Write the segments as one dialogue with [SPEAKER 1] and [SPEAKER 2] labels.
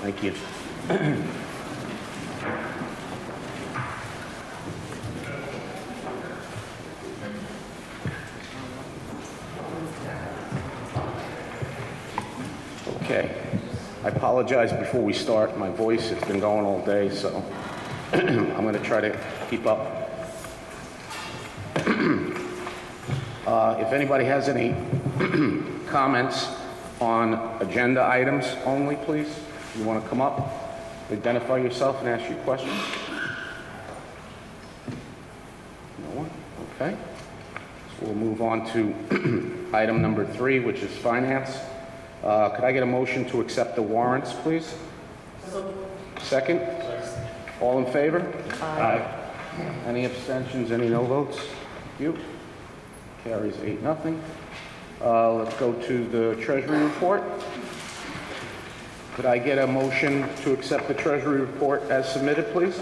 [SPEAKER 1] Thank you. Okay. I apologize before we start. My voice has been going all day, so I'm going to try to keep up. If anybody has any comments on agenda items only, please. If you want to come up, identify yourself and ask your question. No one? Okay. So we'll move on to item number 3, which is finance. Could I get a motion to accept the warrants, please? Second? All in favor? Aye. Any abstentions, any no votes? Thank you. Carries 8-0. Let's go to the Treasury report. Could I get a motion to accept the Treasury report as submitted, please?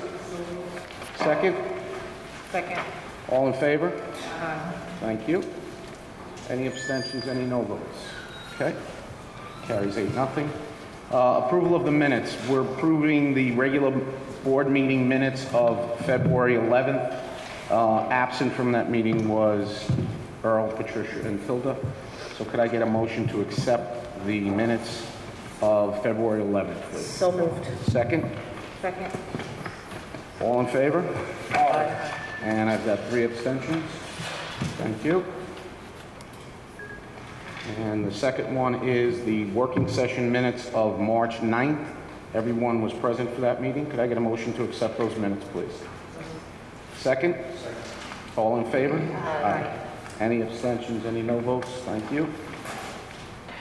[SPEAKER 1] Second? Second. All in favor? Aye. Thank you. Any abstentions, any no votes? Okay. Carries 8-0. Approval of the minutes. We're approving the regular board meeting minutes of February 11th. Absent from that meeting was Earl, Patricia, and Tilda. So could I get a motion to accept the minutes of February 11th, please?
[SPEAKER 2] So moved.
[SPEAKER 1] Second?
[SPEAKER 2] Second.
[SPEAKER 1] All in favor?
[SPEAKER 2] Aye.
[SPEAKER 1] And I've got 3 abstentions. Thank you. And the second one is the working session minutes of March 9th. Everyone was present for that meeting. Could I get a motion to accept those minutes, please? Second? Second. All in favor?
[SPEAKER 2] Aye.
[SPEAKER 1] Any abstentions, any no votes? Thank you.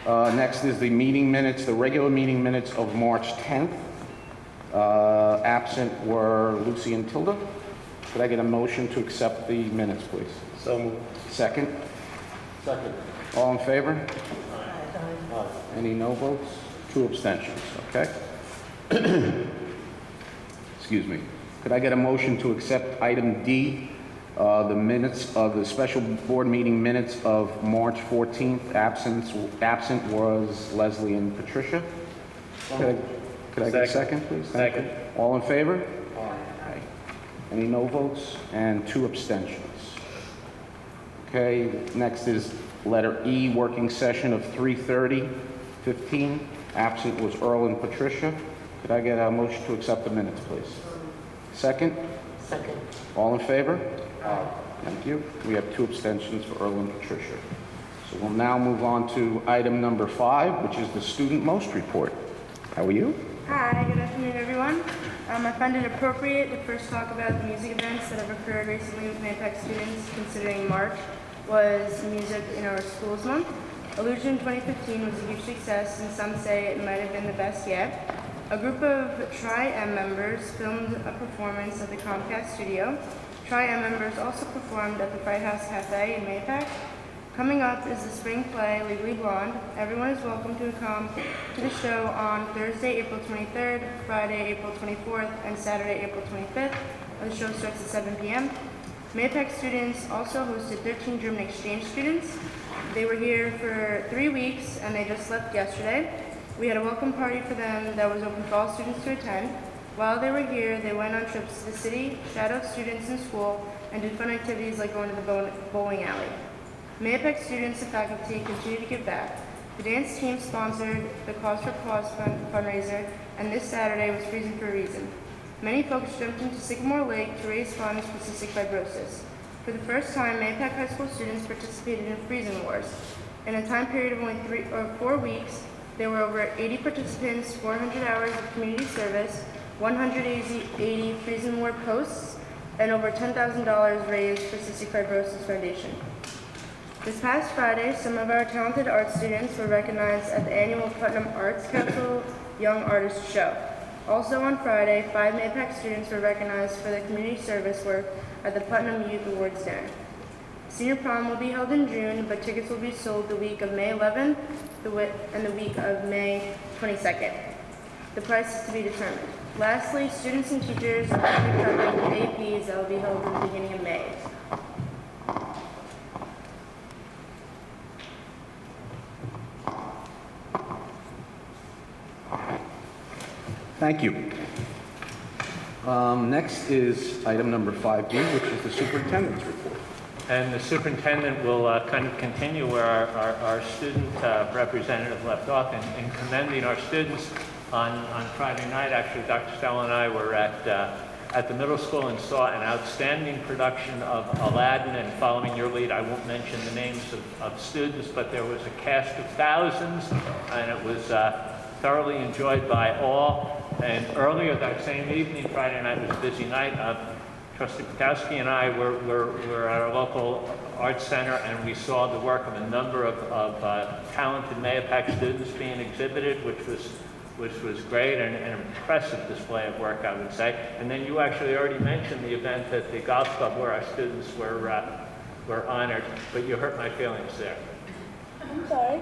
[SPEAKER 1] Next is the meeting minutes, the regular meeting minutes of March 10th. Absent were Lucy and Tilda. Could I get a motion to accept the minutes, please?
[SPEAKER 3] So moved.
[SPEAKER 1] Second?
[SPEAKER 3] Second.
[SPEAKER 1] All in favor?
[SPEAKER 3] Aye.
[SPEAKER 1] Any no votes? 2 abstentions, okay? Excuse me. Could I get a motion to accept item D, the minutes of the special board meeting minutes of March 14th? Absent was Leslie and Patricia. Could I get a second, please?
[SPEAKER 3] Second.
[SPEAKER 1] All in favor?
[SPEAKER 3] Aye.
[SPEAKER 1] Any no votes? And 2 abstentions. Okay, next is letter E, working session of 3/30/15. Absent was Earl and Patricia. Could I get a motion to accept the minutes, please? Second?
[SPEAKER 2] Second.
[SPEAKER 1] All in favor?
[SPEAKER 3] Aye.
[SPEAKER 1] Thank you. We have 2 abstentions for Earl and Patricia. So we'll now move on to item number 5, which is the student most report. How are you?
[SPEAKER 4] Hi, good afternoon, everyone. I find it appropriate to first talk about the music events that have occurred recently with MAPAC students, considering March was Music in Our Schools Month. Illusion 2015 was a huge success, and some say it might have been the best yet. A group of Tri-M members filmed a performance at the Comcast studio. Tri-M members also performed at the Fright House Cafe in MAPAC. Coming up is the spring play, Legally Blonde. Everyone is welcome to come to the show on Thursday, April 23rd, Friday, April 24th, and Saturday, April 25th. The show starts at 7 p.m. MAPAC students also hosted 13 German exchange students. They were here for 3 weeks, and they just left yesterday. We had a welcome party for them that was open for all students to attend. While they were here, they went on trips to the city, shadowed students in school, and did fun activities like going to the bowling alley. MAPAC students and faculty continue to give back. The dance team sponsored the Cause for Cause fundraiser, and this Saturday was Freezing for a Reason. Many folks jumped into Sycamore Lake to raise funds for cystic fibrosis. For the first time, MAPAC high school students participated in Freezing Wars. In a time period of only 3 or 4 weeks, there were over 80 participants, 400 hours of community service, 180 Freezing War posts, and over $10,000 raised for Cystic Fibrosis Foundation. This past Friday, some of our talented art students were recognized at the annual Putnam Arts Council Young Artist Show. Also on Friday, 5 MAPAC students were recognized for their community service work at the Putnam Youth Awards Dinner. Senior prom will be held in June, but tickets will be sold the week of May 11th and the week of May 22nd. The price is to be determined. Lastly, students and teachers are currently prepping the APs that will be held in the beginning of May.
[SPEAKER 1] Thank you. Next is item number 5B, which is the superintendent's report.
[SPEAKER 5] And the superintendent will kind of continue where our student representative left off in commending our students. On Friday night, actually, Dr. Stella and I were at the middle school and saw an outstanding production of Aladdin, and following your lead, I won't mention the names of students, but there was a cast of thousands, and it was thoroughly enjoyed by all. And earlier that same evening, Friday night was a busy night, Trustee Potowski and I were at our local arts center, and we saw the work of a number of talented Mahopac students being exhibited, which was great and an impressive display of work, I would say. And then you actually already mentioned the event at the golf club where our students were honored, but you hurt my feelings there.
[SPEAKER 4] I'm sorry.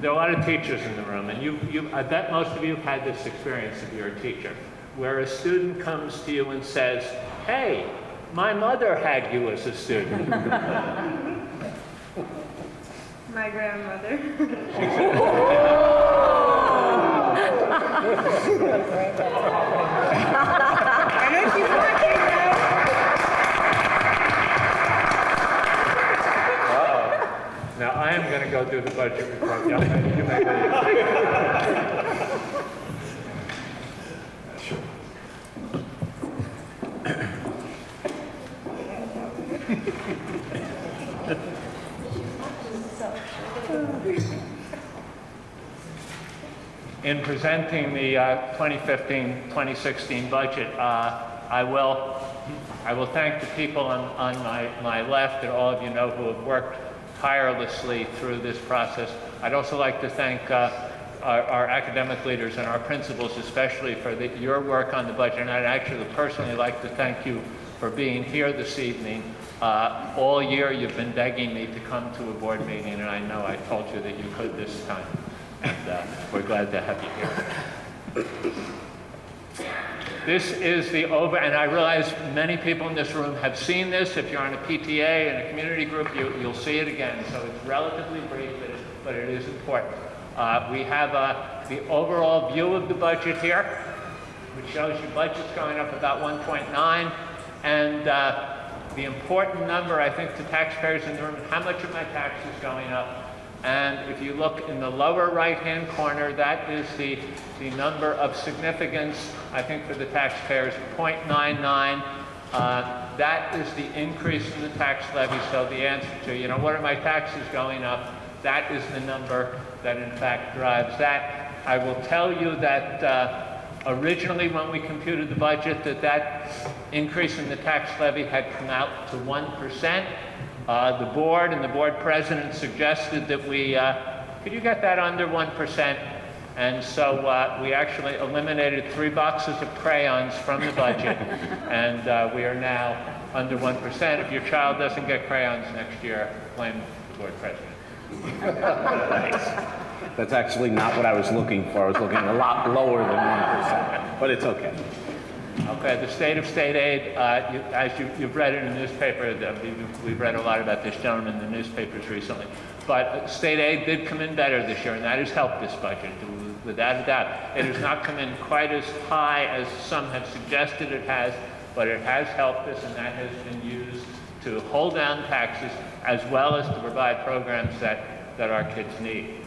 [SPEAKER 5] There are a lot of teachers in the room, and I bet most of you have had this experience if you're a teacher, where a student comes to you and says, "Hey, my mother had you as a student."
[SPEAKER 4] My grandmother. I know she's watching now.
[SPEAKER 5] Now, I am going to go do the budget report. Yeah, you may leave. In presenting the 2015-2016 budget, I will thank the people on my left, and all of you know who have worked tirelessly through this process. I'd also like to thank our academic leaders and our principals, especially for your work on the budget. And I'd actually personally like to thank you for being here this evening. All year you've been begging me to come to a board meeting, and I know I told you that you could this time. And we're glad to have you here. This is the and I realize many people in this room have seen this. If you're on a PTA and a community group, you'll see it again. So it's relatively brief, but it is important. We have the overall view of the budget here, which shows your budget's going up about 1.9. And the important number, I think, to taxpayers in the room, how much of my tax is going up? And if you look in the lower right-hand corner, that is the number of significance, I think, for the taxpayers, 0.99. That is the increase in the tax levy. So the answer to, what are my taxes going up? That is the number that, in fact, drives that. I will tell you that originally, when we computed the budget, that increase in the tax levy had come out to 1%. The board and the board president suggested that we, could you get that under 1%? And so we actually eliminated 3 boxes of crayons from the budget, and we are now under 1%. If your child doesn't get crayons next year, blame the board president.
[SPEAKER 1] That's actually not what I was looking for. I was looking a lot lower than 1%, but it's okay.
[SPEAKER 5] Okay, the state of state aid, as you've read in the newspaper, we've read a lot about this gentleman in the newspapers recently, but state aid did come in better this year, and that has helped this budget, without a doubt. It has not come in quite as high as some have suggested it has, but it has helped us, and that has been used to hold down taxes as well as to provide programs that our kids need.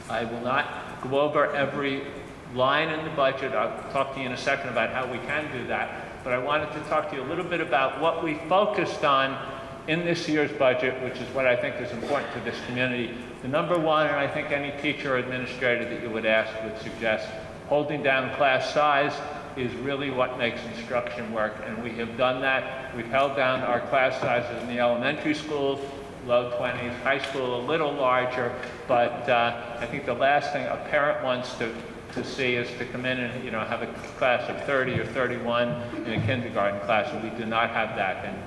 [SPEAKER 5] I will not go over every line in the budget. I'll talk to you in a second about how we can do that. But I wanted to talk to you a little bit about what we focused on in this year's budget, which is what I think is important to this community. The number one, and I think any teacher or administrator that you would ask would suggest, holding down class size is really what makes instruction work. And we have done that. We've held down our class sizes in the elementary schools, low 20s, high school a little larger, but I think the last thing a parent wants to see is to come in and have a class of 30 or 31 in a kindergarten class, and we do not have that. And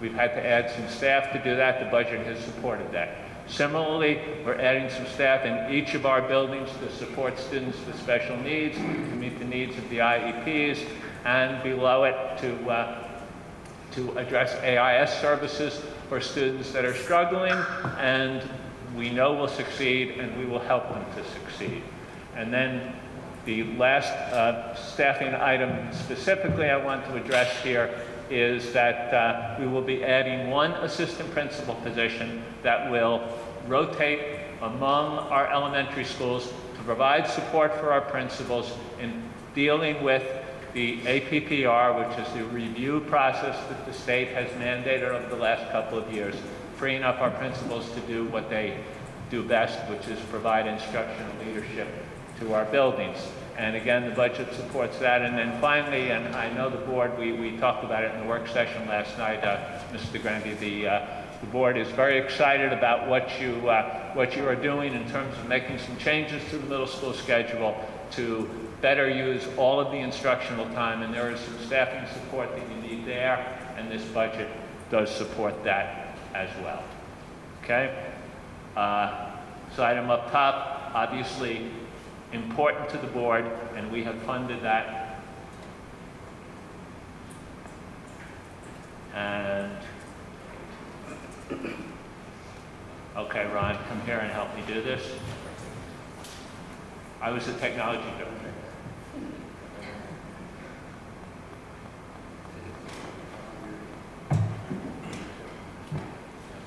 [SPEAKER 5] we've had to add some staff to do that. The budget has supported that. Similarly, we're adding some staff in each of our buildings to support students with special needs, to meet the needs of the IEPs, and below it to address AIS services for students that are struggling and we know will succeed, and we will help them to succeed. And then The last staffing item specifically I want to address here is that we will be adding one assistant principal position that will rotate among our elementary schools to provide support for our principals in dealing with the APPR, which is the review process that the state has mandated over the last couple of years, freeing up our principals to do what they do best, which is provide instructional leadership to our buildings. And again, the budget supports that. And then finally, and I know the board, we talked about it in the work session last night, Mr. Grandi, the board is very excited about what you are doing in terms of making some changes to the middle school schedule to better use all of the instructional time, and there is some staffing support that you need there, and this budget does support that as well. Okay? So item up top, obviously important to the board, and we have funded that. And, okay, Ron, come here and help me do this. I was the technology director.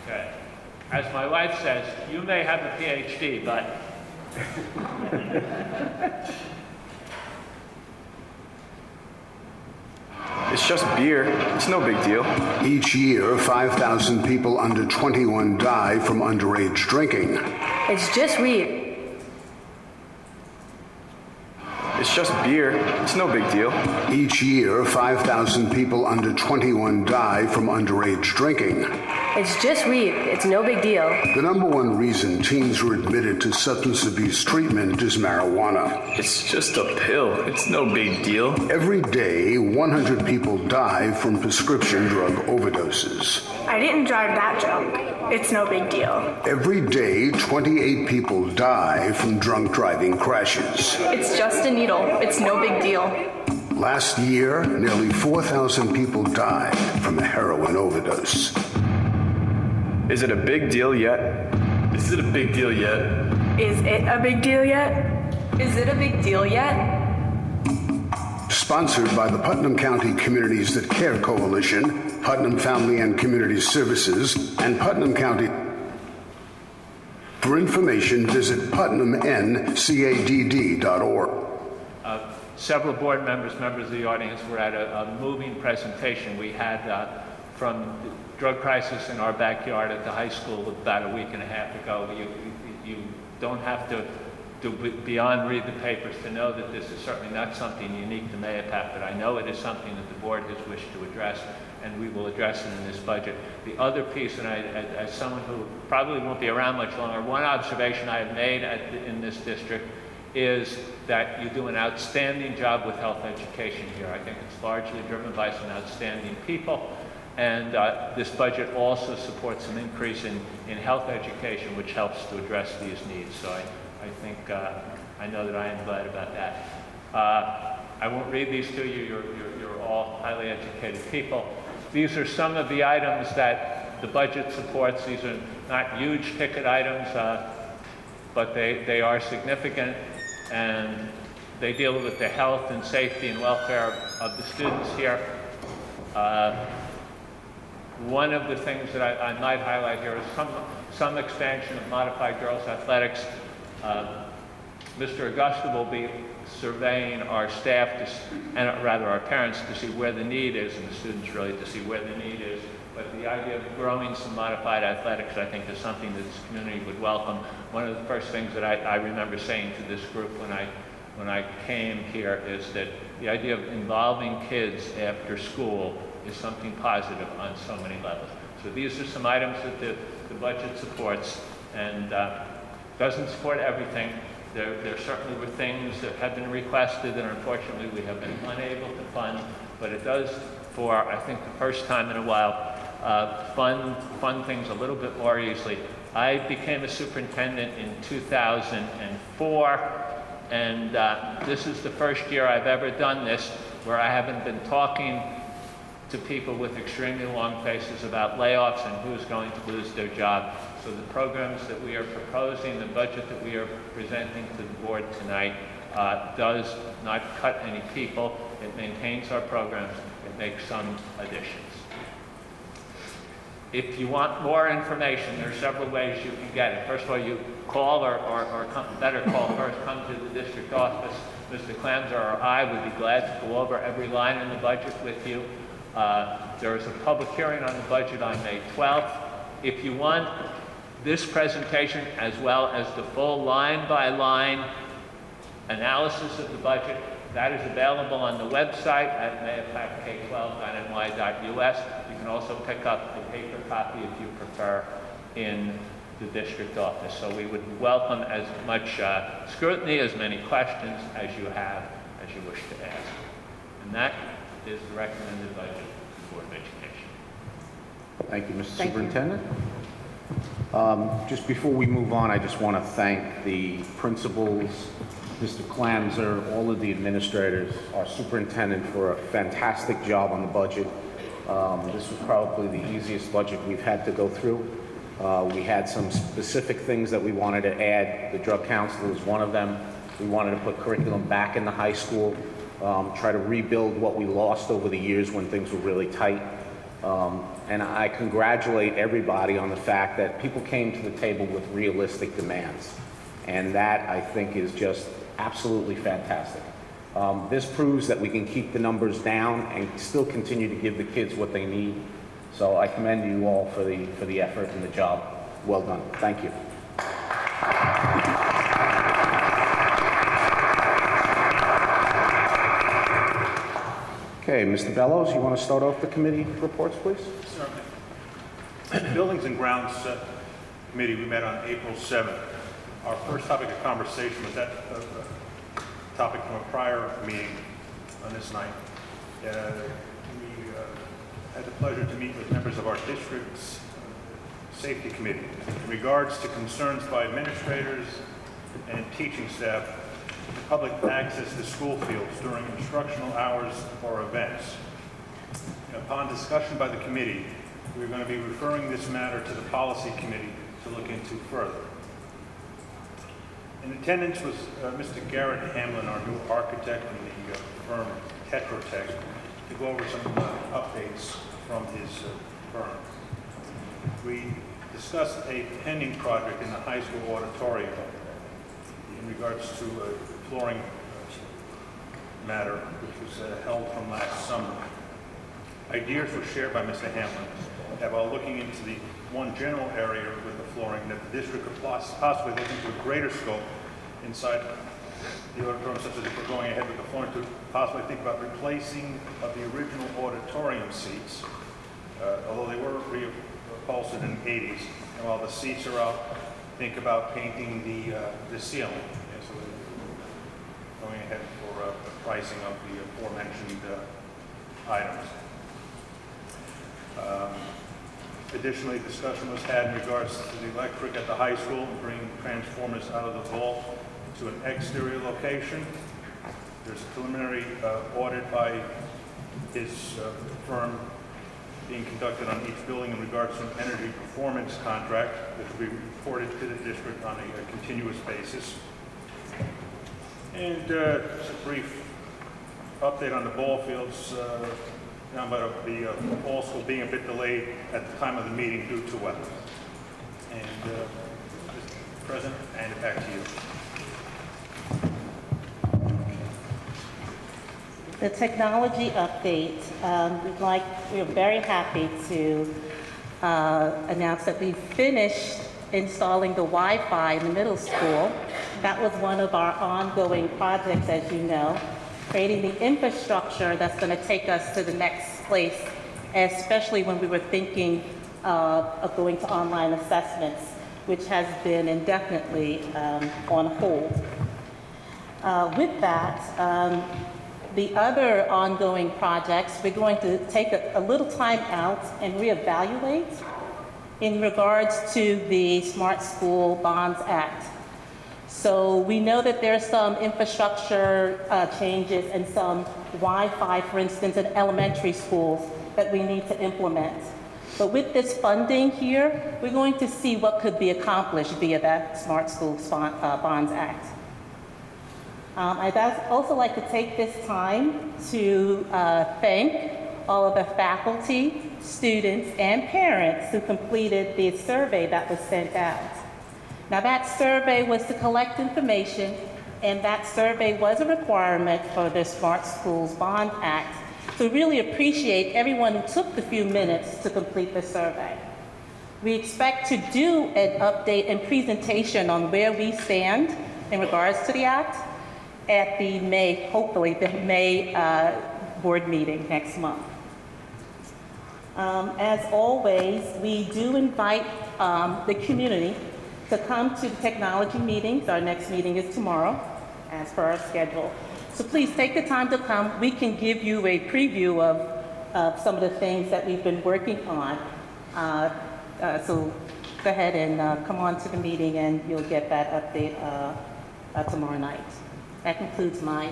[SPEAKER 5] Okay. As my wife says, you may have a PhD, but
[SPEAKER 6] it's just beer. It's no big deal.
[SPEAKER 7] Each year, 5,000 people under 21 die from underage drinking.
[SPEAKER 8] It's just weed.
[SPEAKER 6] It's just beer. It's no big deal.
[SPEAKER 7] Each year, 5,000 people under 21 die from underage drinking.
[SPEAKER 8] It's just weed. It's no big deal.
[SPEAKER 7] The number one reason teens are admitted to substance abuse treatment is marijuana.
[SPEAKER 6] It's just a pill. It's no big deal.
[SPEAKER 7] Every day, 100 people die from prescription drug overdoses.
[SPEAKER 9] I didn't drive that drunk. It's no big deal.
[SPEAKER 7] Every day, 28 people die from drunk driving crashes.
[SPEAKER 9] It's just a needle. It's no big deal.
[SPEAKER 7] Last year, nearly 4,000 people died from a heroin overdose.
[SPEAKER 6] Is it a big deal yet? Is it a big deal yet?
[SPEAKER 9] Is it a big deal yet? Is it a big deal yet?
[SPEAKER 7] Sponsored by the Putnam County Communities That Care Coalition, Putnam Family and Community Services, and Putnam County. For information, visit putnamncadd.org.
[SPEAKER 5] Several board members of the audience were at a moving presentation we had from the drug crisis in our backyard at the high school about a week and a half ago. You don't have to do beyond read the papers to know that this is certainly not something unique to Mahopac, but I know it is something that the board has wished to address, and we will address it in this budget. The other piece, and as someone who probably won't be around much longer, one observation I have made in this district is that you do an outstanding job with health education here. I think it's largely driven by some outstanding people. And this budget also supports an increase in health education, which helps to address these needs. So I think, I know that I am glad about that. I won't read these to you. You're all highly educated people. These are some of the items that the budget supports. These are not huge ticket items, but they are significant, and they deal with the health and safety and welfare of the students here. One of the things that I might highlight here is some expansion of modified girls athletics. Mr. Augusta will be surveying our staff, and rather our parents, to see where the need is, and the students really to see where the need is. But the idea of growing some modified athletics, I think, is something that this community would welcome. One of the first things that I remember saying to this group when I came here is that the idea of involving kids after school is something positive on so many levels. So these are some items that the budget supports, and doesn't support everything. There certainly were things that have been requested that unfortunately we have been unable to fund, but it does, for I think the first time in a while, fund things a little bit more easily. I became a superintendent in 2004, and this is the first year I've ever done this where I haven't been talking to people with extremely long faces about layoffs and who's going to lose their job. So the programs that we are proposing, the budget that we are presenting to the board tonight, does not cut any people. It maintains our programs. It makes some additions. If you want more information, there are several ways you can get it. First of all, you call or better call first, come to the district office. Mr. Klemser or I would be glad to go over every line in the budget with you. There is a public hearing on the budget on May 12th. If you want this presentation as well as the full line-by-line analysis of the budget, that is available on the website at mayapack12.ny.us. You can also pick up a paper copy if you prefer in the district office. So we would welcome as much scrutiny, as many questions as you have, as you wish to ask. And that is the recommended budget of the Board of Education.
[SPEAKER 1] Thank you, Mr. Superintendent. Just before we move on, I just want to thank the principals, Mr. Klemser, all of the administrators, our superintendent for a fantastic job on the budget. This was probably the easiest budget we've had to go through. We had some specific things that we wanted to add. The drug counselor was one of them. We wanted to put curriculum back in the high school, try to rebuild what we lost over the years when things were really tight. And I congratulate everybody on the fact that people came to the table with realistic demands. And that, I think, is just absolutely fantastic. This proves that we can keep the numbers down and still continue to give the kids what they need. So I commend you all for the effort and the job. Well done. Thank you. Okay, Mr. Bellows, you want to start off the committee reports, please?
[SPEAKER 10] Certainly. Buildings and Grounds Committee, we met on April 7th. Our first topic of conversation was that topic from a prior meeting on this night. We had the pleasure to meet with members of our district's safety committee in regards to concerns by administrators and teaching staff to public access to school fields during instructional hours or events. Upon discussion by the committee, we're going to be referring this matter to the policy committee to look into further. In attendance was Mr. Garrett Hamlin, our new architect in the firm Tetra Tech, to go over some updates from his firm. We discussed a pending project in the high school auditorium in regards to a flooring matter which was held from last summer. Ideas were shared by Mr. Hamlin that while looking into the one general area with the flooring, that the district could possibly look into a greater scope inside the auditorium, such as if we're going ahead with the flooring, to possibly think about replacing of the original auditorium seats, although they were reupholstered in the 80s. And while the seats are out, think about painting the ceiling. And so we're going ahead for pricing of the aforementioned items. Additionally, discussion was had in regards to the electric at the high school, bringing transformers out of the vault to an exterior location. There's a preliminary audit by his firm being conducted on each building in regards to an energy performance contract, which will be reported to the district on a continuous basis. And just a brief update on the ball fields. Down by the fall school being a bit delayed at the time of the meeting due to weather. And Mr. President, I hand it back to you.
[SPEAKER 11] The technology update, we're very happy to announce that we finished installing the Wi-Fi in the middle school. That was one of our ongoing projects, as you know, creating the infrastructure that's going to take us to the next place, especially when we were thinking of going to online assessments, which has been indefinitely on hold. With that, the other ongoing projects, we're going to take a little time out and reevaluate in regards to the Smart School Bonds Act. So we know that there are some infrastructure changes and some Wi-Fi, for instance, in elementary schools that we need to implement. But with this funding here, we're going to see what could be accomplished via that Smart School Bonds Act. I'd also like to take this time to thank all of the faculty, students, and parents who completed the survey that was sent out. Now, that survey was to collect information, and that survey was a requirement for the Smart Schools Bond Act. So we really appreciate everyone who took the few minutes to complete the survey. We expect to do an update and presentation on where we stand in regards to the act at the May, hopefully the May board meeting next month. As always, we do invite the community to come to the technology meetings. Our next meeting is tomorrow, as per our schedule. So please take the time to come. We can give you a preview of some of the things that we've been working on. So go ahead and come on to the meeting and you'll get that update tomorrow night. That concludes my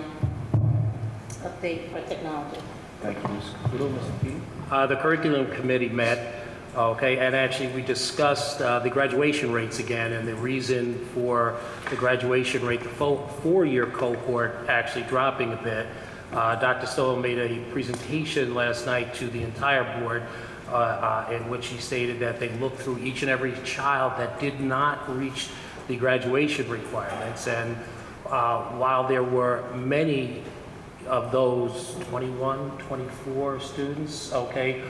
[SPEAKER 11] update for technology.
[SPEAKER 1] Thank you, Ms. Caputo. Mr. Key?
[SPEAKER 12] The curriculum committee met, okay, and actually we discussed the graduation rates again, and the reason for the graduation rate, the four-year cohort actually dropping a bit. Dr. Stoll made a presentation last night to the entire board in which he stated that they looked through each and every child that did not reach the graduation requirements, and while there were many of those 21, 24 students, okay,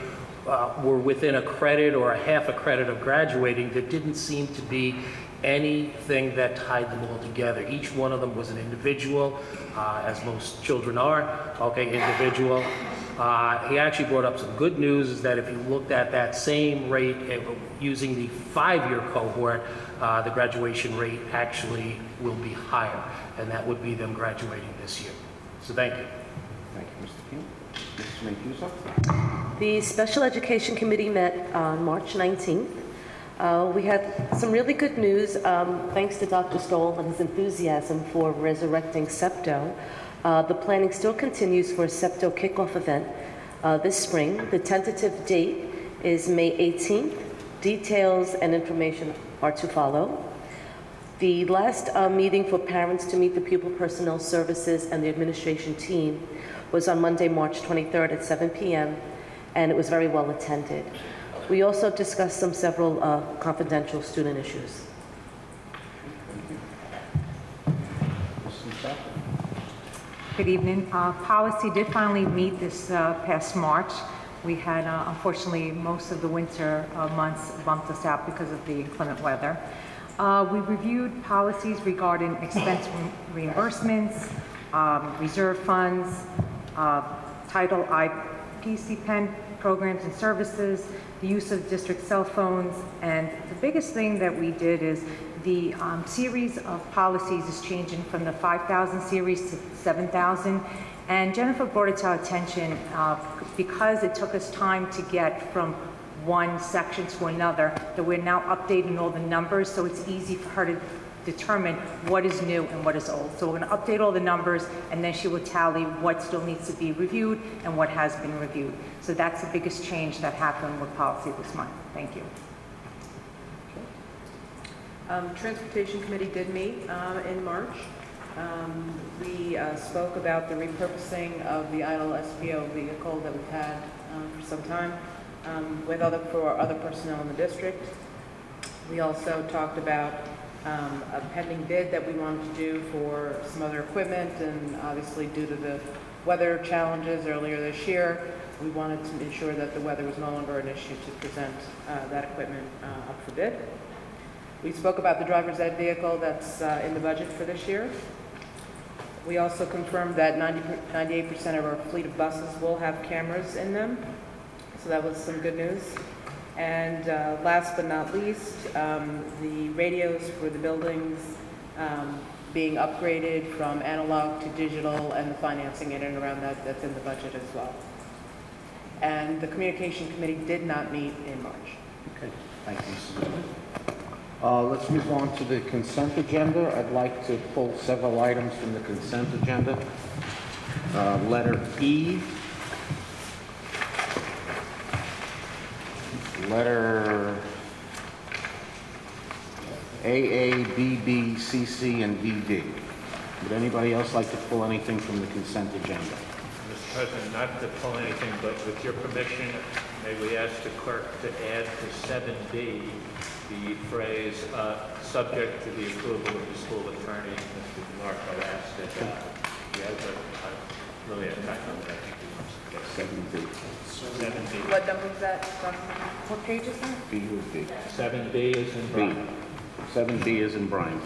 [SPEAKER 12] were within a credit or a half a credit of graduating, there didn't seem to be anything that tied them all together. Each one of them was an individual, as most children are, okay, individual. He actually brought up some good news, is that if you looked at that same rate using the 5-year cohort, the graduation rate actually will be higher, and that would be them graduating this year. So thank you.
[SPEAKER 1] Thank you, Mr. King. Mrs. Mancuso?
[SPEAKER 8] The Special Education Committee met on March 19th. We had some really good news, thanks to Dr. Stoll and his enthusiasm for resurrecting SEPTO. The planning still continues for a SEPTO kickoff event this spring. The tentative date is May 18th. Details and information are to follow. The last meeting for parents to meet the pupil personnel services and the administration team was on Monday, March 23rd at 7 p.m., and it was very well attended. We also discussed several confidential student issues.
[SPEAKER 2] Good evening. Policy did finally meet this past March. We had, unfortunately, most of the winter months bumped us out because of the inclement weather. We reviewed policies regarding expense reimbursements, reserve funds, Title IPC pen programs and services, the use of district cell phones, and the biggest thing that we did is the series of policies is changing from the 5,000 series to 7,000. And Jennifer brought it to our attention because it took us time to get from one section to another, that we're now updating all the numbers, so it's easy for her to determine what is new and what is old. So we're going to update all the numbers, and then she will tally what still needs to be reviewed and what has been reviewed. So that's the biggest change that happened with policy this month. Thank you.
[SPEAKER 13] Transportation Committee did meet in March. We spoke about the repurposing of the idle SPO vehicle that we've had for some time for other personnel in the district. We also talked about a pending bid that we wanted to do for some other equipment, and obviously due to the weather challenges earlier this year, we wanted to ensure that the weather was no longer an issue to present that equipment up for bid. We spoke about the driver's ed vehicle that's in the budget for this year. We also confirmed that 98% of our fleet of buses will have cameras in them. So that was some good news. And last but not least, the radios for the buildings being upgraded from analog to digital, and the financing in and around that, that's in the budget as well. And the Communication Committee did not meet in March.
[SPEAKER 1] Okay, thank you. Let's move on to the consent agenda. I'd like to pull several items from the consent agenda. Letter E. Letter AA, BB, CC, and DD. Would anybody else like to pull anything from the consent agenda?
[SPEAKER 5] Mr. President, not to pull anything, but with your permission, may we ask the clerk to add to 7B the phrase, subject to the approval of the school attorney, Mr. DeMarco asked that, he has a, really a typo that I think he wants to get. 7B.
[SPEAKER 13] What number is that? What page is that?
[SPEAKER 1] B would be.
[SPEAKER 5] 7B is in
[SPEAKER 1] B.
[SPEAKER 5] Brian.
[SPEAKER 1] 7B is in Brian.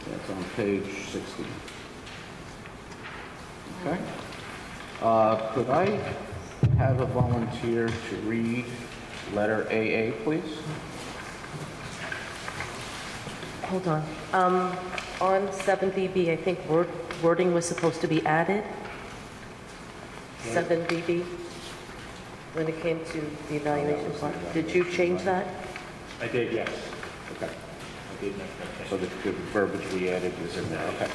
[SPEAKER 1] That's on page 60. Okay. Could I have a volunteer to read letter AA, please?
[SPEAKER 8] Hold on. On 7BB, I think wording was supposed to be added. 7BB, when it came to the evaluation part. Did you change that?
[SPEAKER 5] I did, yes.
[SPEAKER 1] Okay.
[SPEAKER 5] I did make that change.
[SPEAKER 1] So the verbiage we added is in there. Okay.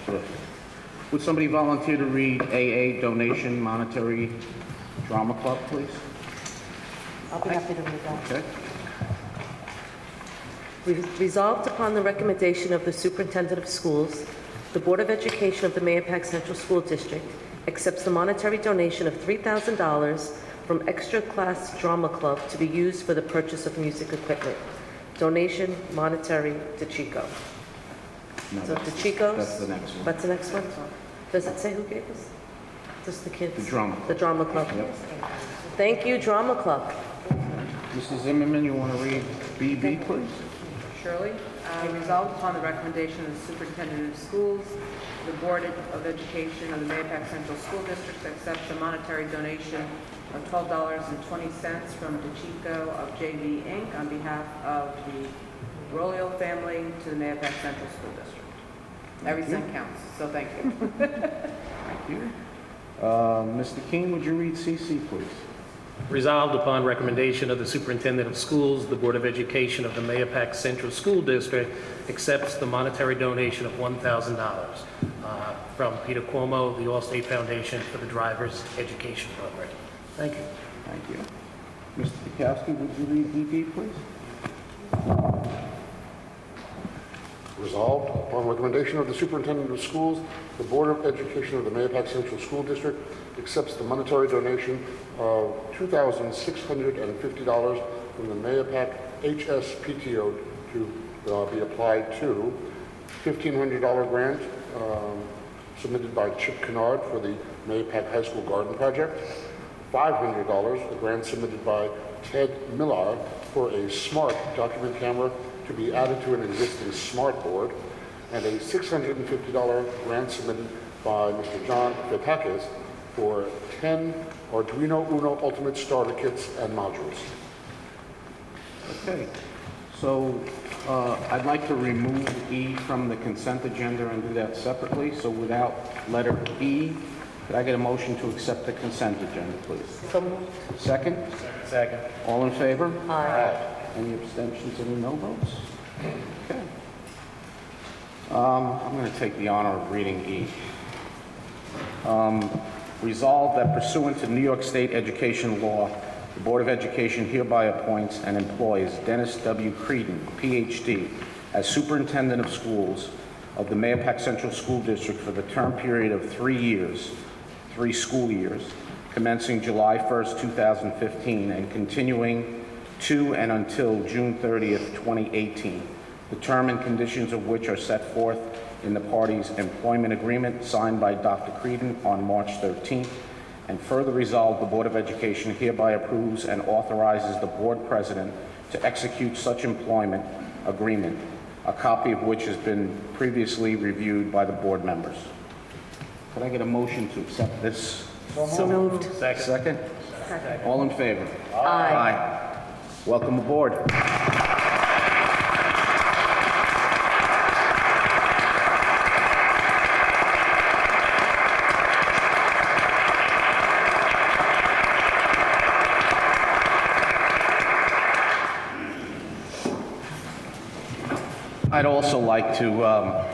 [SPEAKER 1] Terrific. Would somebody volunteer to read AA donation monetary drama club, please?
[SPEAKER 8] I'll be happy to read that.
[SPEAKER 1] Okay.
[SPEAKER 8] Resolved upon the recommendation of the Superintendent of Schools, the Board of Education of the Mahopac Central School District accepts the monetary donation of $3,000 from Extra Class Drama Club to be used for the purchase of music equipment. Donation monetary to Chico.
[SPEAKER 1] No,
[SPEAKER 8] So to Chico's?
[SPEAKER 1] that's the next one.
[SPEAKER 8] That's the next one? Does it say who gave us? Just the kids?
[SPEAKER 1] The drama club.
[SPEAKER 8] The Drama Club.
[SPEAKER 1] Yep.
[SPEAKER 8] Thank you, Drama Club.
[SPEAKER 1] Mrs. Zimmerman, you want to read BB, please?
[SPEAKER 13] Shirley, resolved upon the recommendation of the Superintendent of Schools, the Board of Education of the Mahopac Central School District accepts a monetary donation of $12.20 from DeChico of JV Inc. on behalf of the Rolio family to the Mahopac Central School District. Every cent counts, so thank you.
[SPEAKER 1] Thank you. Mr. King, would you read CC, please?
[SPEAKER 12] Resolved upon recommendation of the Superintendent of Schools, the Board of Education of the Mahopac Central School District accepts the monetary donation of $1,000 from Peter Cuomo, the Allstate Foundation for the Drivers Education Program. Thank you.
[SPEAKER 1] Thank you. Mr. Dukowski, would you read DD, please?
[SPEAKER 14] Resolved upon recommendation of the Superintendent of Schools, the Board of Education of the Mahopac Central School District accepts the monetary donation of $2,650 from the Mahopac HSPTO to be applied to $1,500 grant submitted by Chip Kennard for the Mahopac High School Garden Project, $500, a grant submitted by Ted Millard for a smart document camera to be added to an existing smart board, and a $650 grant submitted by Mr. John Vitakis for 10 Arduino Uno Ultimate Starter Kits and modules.
[SPEAKER 1] Okay. So I'd like to remove E from the consent agenda and do that separately. So without letter E, could I get a motion to accept the consent agenda, please?
[SPEAKER 8] So moved.
[SPEAKER 1] Second?
[SPEAKER 12] Second.
[SPEAKER 1] All in favor?
[SPEAKER 8] Aye.
[SPEAKER 1] Any abstentions, any no votes? Okay. I'm going to take the honor of reading E. Resolved that pursuant to New York State education law, the Board of Education hereby appoints and employs Dennis W. Creedon, Ph.D., as Superintendent of Schools of the Mahopac Central School District for the term period of 3 years, 3 school years, commencing July 1st, 2015, and continuing to and until June 30th, 2018, the term and conditions of which are set forth in the parties' employment agreement signed by Dr. Creedon on March 13th, and further resolved, the Board of Education hereby approves and authorizes the Board President to execute such employment agreement, a copy of which has been previously reviewed by the board members. Could I get a motion to accept this?
[SPEAKER 8] So moved.
[SPEAKER 12] Second.
[SPEAKER 1] Second?
[SPEAKER 8] Second.
[SPEAKER 1] All in favor?
[SPEAKER 8] Aye.
[SPEAKER 1] Welcome aboard. I'd also like to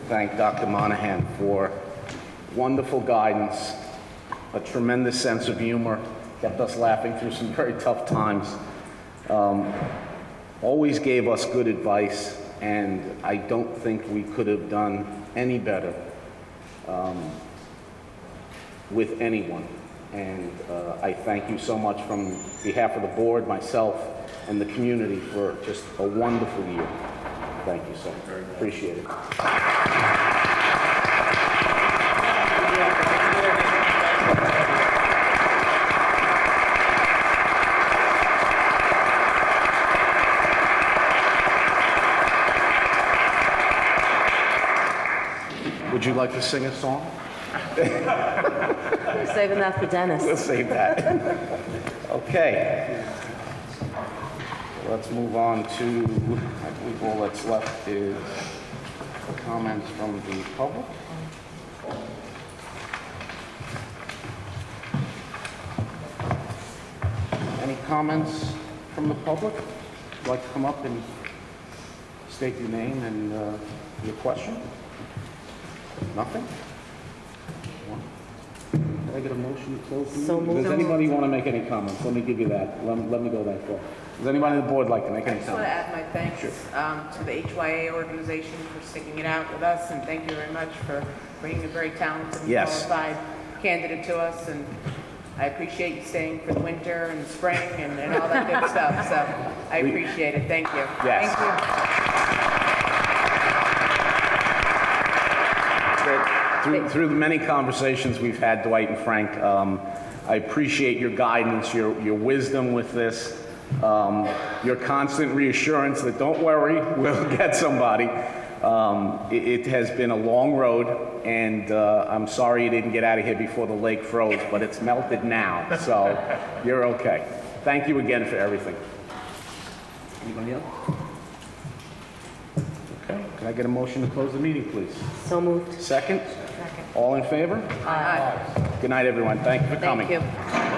[SPEAKER 1] thank Dr. Monahan for wonderful guidance, a tremendous sense of humor, kept us laughing through some very tough times. Always gave us good advice, and I don't think we could have done any better with anyone. And I thank you so much from behalf of the board, myself, and the community for just a wonderful year. Thank you so much. Appreciate it. Would you like to sing a song?
[SPEAKER 8] We're saving that for Dennis.
[SPEAKER 1] We'll save that. Okay. Let's move on to, I believe all that's left is comments from the public. Any comments from the public? Would you like to come up and state your name and your question? Nothing? Can I get a motion to close the meeting?
[SPEAKER 8] So moved.
[SPEAKER 1] Does anybody want to make any comments? Let me give you that. Let me go that far. Does anybody on the board like to make any
[SPEAKER 13] I just want to
[SPEAKER 1] comments?
[SPEAKER 13] add my thanks to the HYA organization for sticking it out with us, and thank you very much for bringing a very talented and
[SPEAKER 1] Yes.
[SPEAKER 13] qualified candidate to us. And I appreciate you staying for the winter and the spring and all that good stuff. So I appreciate it. Thank you.
[SPEAKER 1] Yes.
[SPEAKER 13] Thank you.
[SPEAKER 1] Through the many conversations we've had, Dwight and Frank, I appreciate your guidance, your wisdom with this, your constant reassurance that don't worry, we'll get somebody. It has been a long road, and I'm sorry you didn't get out of here before the lake froze, but it's melted now, so you're okay. Thank you again for everything. Anybody else? Okay, can I get a motion to close the meeting, please?
[SPEAKER 8] So moved.
[SPEAKER 1] Second? All in favor?
[SPEAKER 13] Aye.
[SPEAKER 1] Good night, everyone. Thank you for coming.
[SPEAKER 13] Thank you.